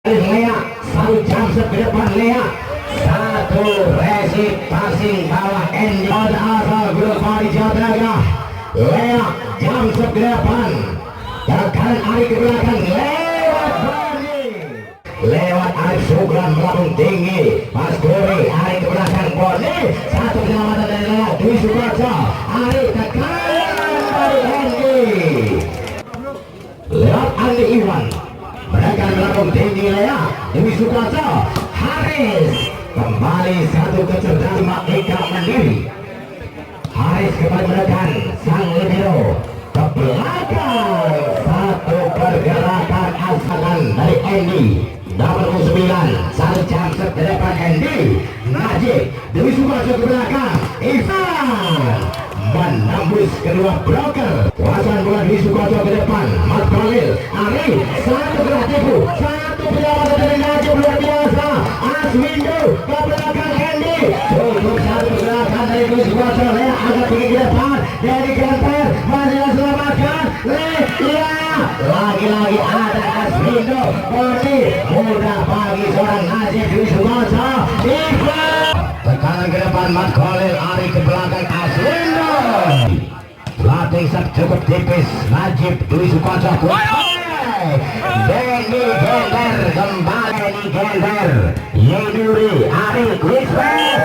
Lea, satu jam ke depan Lea, satu resip passing bawah Andy pada asal grup di Jawa Tengah. Lea jam ke depan, dan kanan Ari ke belakang lewat Bani, lewat Ari Sugran melambung tinggi, Mas Gori Ari ke belakang Bani, satu penyelamatan dari Lea, Dwi Sukoco, Ari tekanan dari Andy, lewat Andi Iwan. Mereka melambung tinggi Lea, Dwi Sukoco, Haris kembali satu kecerdasan Eka Mandiri. Haris kembali menekan sang libero ke belakang, satu pergerakan asalkan dari Andy nomor 9, satu jam ke depan Andy, Najib, Dwi Sukoco ke belakang, Ivan menembus kedua broker, kuasaan bola Dwi Sukoco ke depan, Mat Khalil, Ari, satu gerak tipu, satu penyelamatan dari Najib luar biasa, Aswindo ke belakang Andy, cukup satu gerakan dari Dwi Sukoco, Lea agak tinggi ke depan, dari Genter masih diselamatkan, Lea, lagi-lagi ada Aswindo, Boni, mudah bagi seorang Najib Dwi Sukoco, Ivan, tekanan ke depan Mat Khalil, Ari ke belakang Aswindo. Latih cukup tipis, Najib Dwi Sukoco, Denny Gender kembali, Denny Gender, Yenuri, Ari Krisper,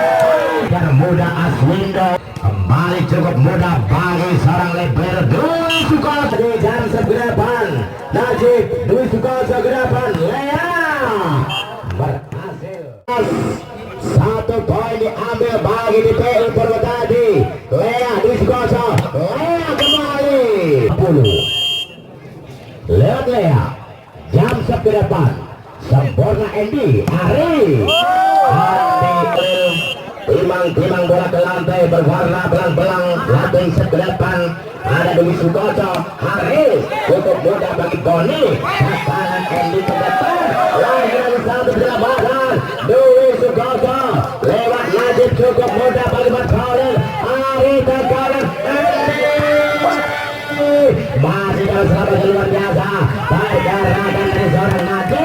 termuda Aswindo kembali cukup mudah bagi seorang libero Dwi Sukoco di jam depan, Najib Dwi Sukoco ke depan, Lea berhasil. Satu poin diambil bagi di PU Purwodadi, Lea Dwi Sukoco, Lea kembali 10 lewat Lea, jam ke depan, sempurna Andy, Ari, timang bola ke lantai berwarna belang-belang, latih ke depan, ada Dwi Sukoco, Haris cukup mudah bagi Boni, tekanan Andy ke depan, lagi satu perlawanan, Dwi Sukoco lewat Najib cukup mudah bagi Mat Khalil, Ari tekanan Andy, masih dalam sahabat luar biasa, pergerakan dari seorang Najib,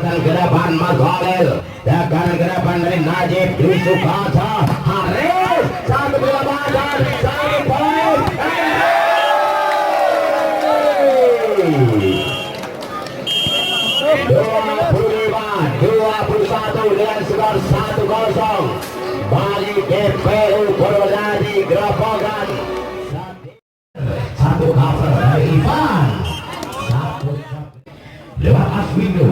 dan ke depan Mat Khalil, tekanan ke depan dari Najib Dwi Sukoco, Haris satu perlawanan, satu poin, 25-21 dengan skor 1-0 bagi DPU Purwodadi Grobogan. Satu cover dari Ivan, lewat Aswindo,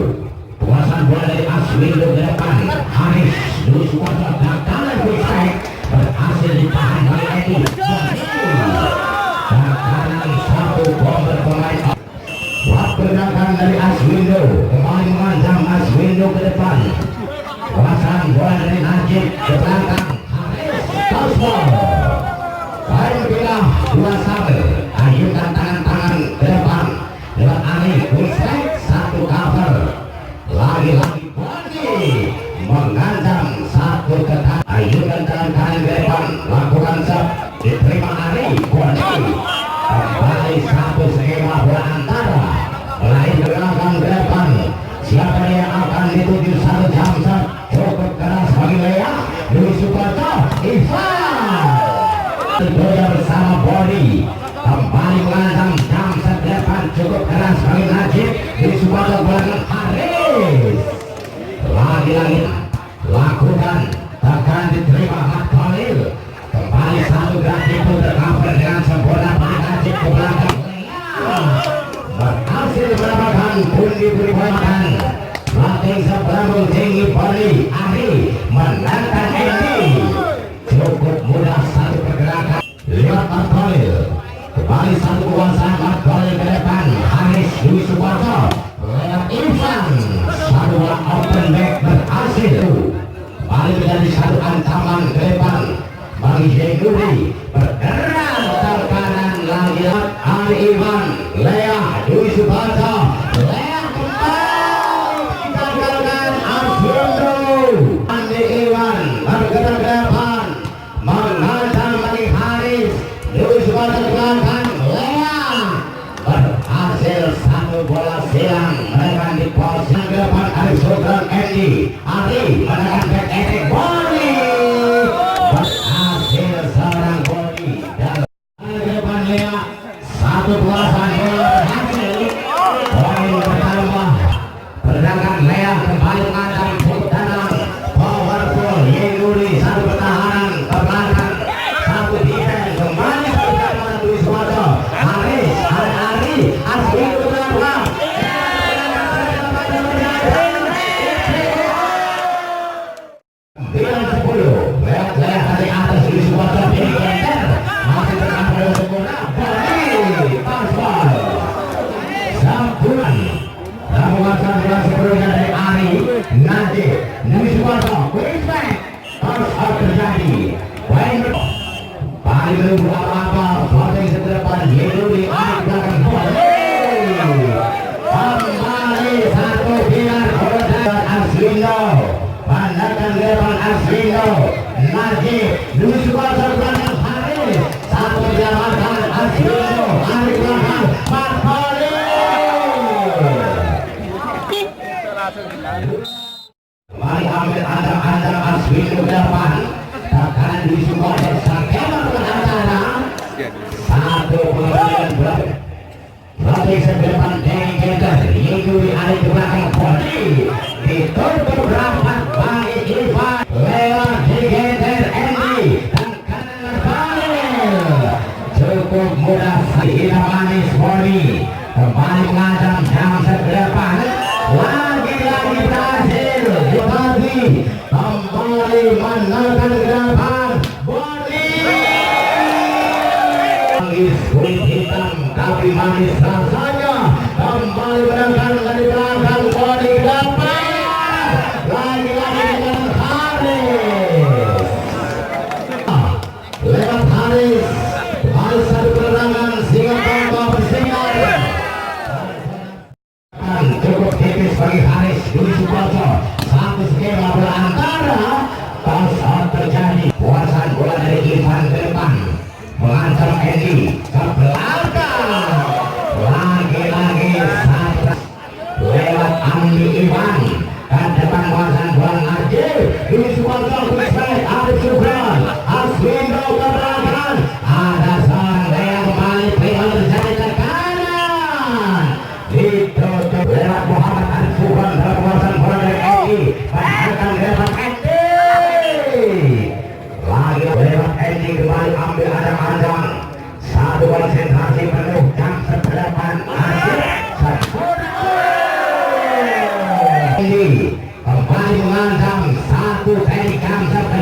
kuasaan bola dari Aswindo ke depan, Haris Dwi Sukoco, tekanan quick berhasil ditahan oleh Edi, tekanan satu bomber pemain. Pergerakan dari Aswindo, kembali mengancam Aswindo ke depan, kuasaan bola dari Najib ke belakang, Haris Tosbol, baik bilang dua sabar, ayunkan tangan-tangan ke depan, lewat Ari, Wistek, satu cover, lagi-lagi Boni mengancam satu ketat, ayunkan tangan kanan ke depan, lakukan sub, diterima Ari, Boni kembali satu skema bola antara, lain ke belakang ke depan, siapa yang akan dituju satu jam cukup keras bagi Lea, Dwi Sukoco, Ivan bersama Boni kembali mengancam jam ke depan, cukup keras bagi Najib Dwi Sukoco belakang Haris, lagi-lagi lakukan, tekan diterima Mat Khalil, kembali satu gerak itu tercover dengan sempurna bagi Najib ke belakang, berhasil mendapatkan pundi-pundi poin. Latih sebelum tinggi Boni, Ari menantang Andy, cukup mudah satu pergerakan lewat Mat Khalil, kembali satu kuasaan Mat Khalil ke depan, Haris Dwi Sukoco lewat Ivan, satu bola open back berhasil, kembali menjadi satu ancaman ke depan bagi Yenuri, bergerak terkanan lagi Ari Ivan, Lea Dwi Sukoco, Lea kembali dikatakan Aswindo, Andi Iwan bergerak ke depan, mengancam bagi Haris Dwi Sukoco ke belakang, Lea berhasil satu bola silang Ari menekan back attack body berhasil seorang body dan depan Lea satu belasan bola berhasil poin bertambah perdagangan Lea kembali mengadang putaran powerful Yeguri satu pertahanan ke belakang satu defense kembali perdagangan Luis Suarez Ari Aswin ke belakang dengan 10 lewat dari atas Luis Suarez ini genter masih tercapai sempurna balik pasal sampuran ramuan bola sebelumnya dari Ari nanti Luis Suarez quick back harus terjadi poin paling belum apa-apa floating sedepan Yeduri Ari belakang kembali satu biar Kodan Aswino pandakan depan Aswino Najib Luis Suarez belakang Haris satu jabatan Aswino Ari belakang Marcoli mari ambil andam Aswino ke depan tekanan Luis Suarez Sakema berantara satu pengalaman berapa berarti sedepan Denny Genter Yeguri Ari ke belakang Kodi ditutup rapat bagi Ivan lewat Genter Andy dan kanan balik cukup mudah Hina manis Kodi kembali mengadang jam sedepan lagi-lagi berhasil Bodi kembali menekan ke depan Bodi kulit hitam tapi manis rasanya kembali menekan dari belakang Bodi ke depan lagi-lagi dengan Haris lewat Haris satu kerenangan sehingga tambah bersinar cukup tipis bagi Haris Luis Suarez satu skema berantara saat terjadi kuasaan bola dari Ivan ke depan mengancam Andy ke belakang lagi-lagi satu lewat Andi Ivan ke depan kuasaan bola Najib Luis Suarez quick Arif Subran Aswindo ke belakang ada seorang yang kembali Prima terjadi ke kanan ditutup lewat Muhammad Arif Subran dalam kuasaan bola dari Andy bahkan lewat Andy lagi lewat Andy kembali ambil adang-adang satu konsentrasi penuh jam sedepan Najib Andy kembali mengadang satu kali jam sedepan